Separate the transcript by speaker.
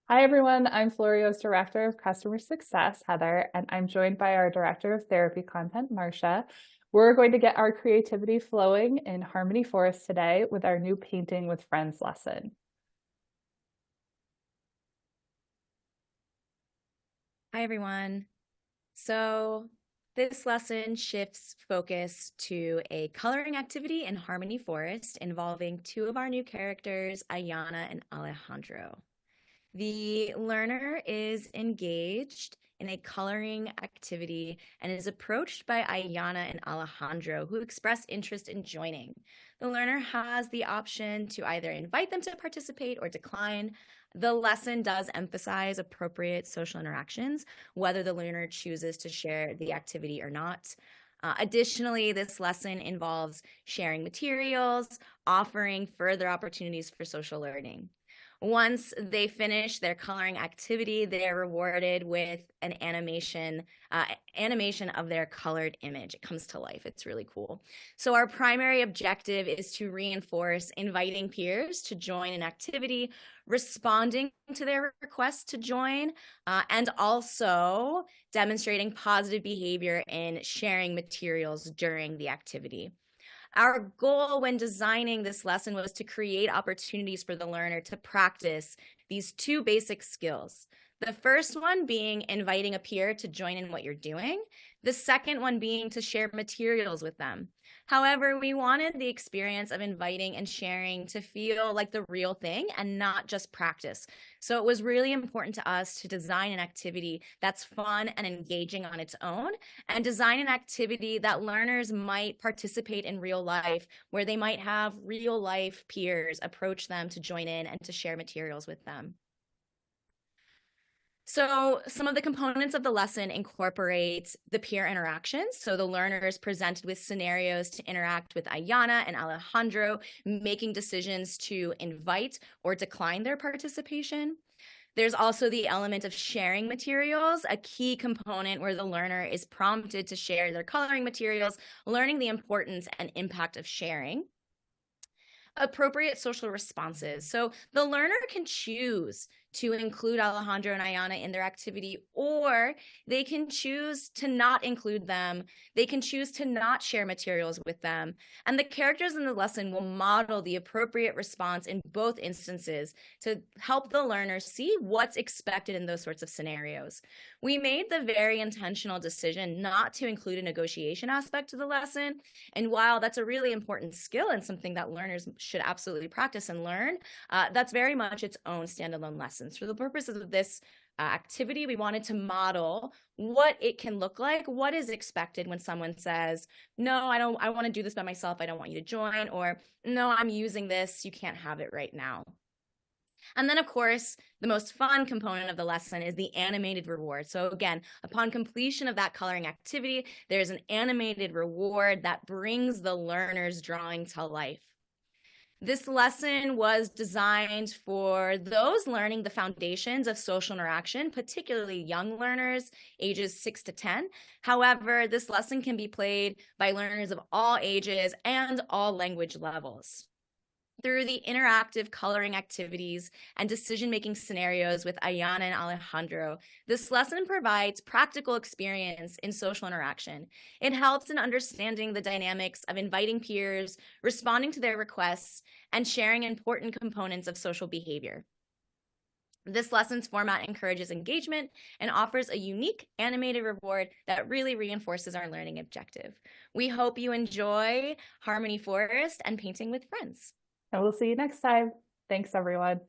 Speaker 1: Hi, everyone. I'm Floreo's Director of Customer Success, Heather, and I'm joined by our Director of Therapy Content, Marsha. We're going to get our creativity flowing in Harmony Forest today with our new Painting with Friends lesson.
Speaker 2: Hi, everyone. So this lesson shifts focus to a coloring activity in Harmony Forest involving two of our new characters, Ayana and Alejandro. The learner is engaged in a coloring activity and is approached by Ayana and Alejandro, who express interest in joining. The learner has the option to either invite them to participate or decline. The lesson does emphasize appropriate social interactions, whether the learner chooses to share the activity or not. Additionally, this lesson involves sharing materials, offering further opportunities for social learning. Once they finish their coloring activity, they are rewarded with an animation of their colored image. It comes to life. It's really cool. So our primary objective is to reinforce inviting peers to join an activity, responding to their requests to join, and also demonstrating positive behavior in sharing materials during the activity. Our goal when designing this lesson was to create opportunities for the learner to practice these two basic skills. The first one being inviting a peer to join in what you're doing. The second one being to share materials with them. However, we wanted the experience of inviting and sharing to feel like the real thing and not just practice. So it was really important to us to design an activity that's fun and engaging on its own, and design an activity that learners might participate in real life, where they might have real life peers approach them to join in and to share materials with them. So some of the components of the lesson incorporate the peer interactions. So the learner is presented with scenarios to interact with Ayana and Alejandro, making decisions to invite or decline their participation. There's also the element of sharing materials, a key component where the learner is prompted to share their coloring materials, learning the importance and impact of sharing. Appropriate social responses. So the learner can choose to include Alejandro and Ayana in their activity, or they can choose to not include them. They can choose to not share materials with them. And the characters in the lesson will model the appropriate response in both instances to help the learner see what's expected in those sorts of scenarios. We made the very intentional decision not to include a negotiation aspect to the lesson. And while that's a really important skill and something that learners should absolutely practice and learn, that's very much its own standalone lessons. For the purposes of this activity, we wanted to model what it can look like, what is expected when someone says, no, I want to do this by myself, I don't want you to join, or no, I'm using this, you can't have it right now. And then, of course, the most fun component of the lesson is the animated reward. So again, upon completion of that coloring activity, there's an animated reward that brings the learner's drawing to life. This lesson was designed for those learning the foundations of social interaction, particularly young learners, ages 6 to 10. However, this lesson can be played by learners of all ages and all language levels. Through the interactive coloring activities and decision-making scenarios with Ayana and Alejandro, this lesson provides practical experience in social interaction. It helps in understanding the dynamics of inviting peers, responding to their requests, and sharing important components of social behavior. This lesson's format encourages engagement and offers a unique animated reward that really reinforces our learning objective. We hope you enjoy Harmony Forest and Painting with Friends.
Speaker 1: And we'll see you next time. Thanks, everyone.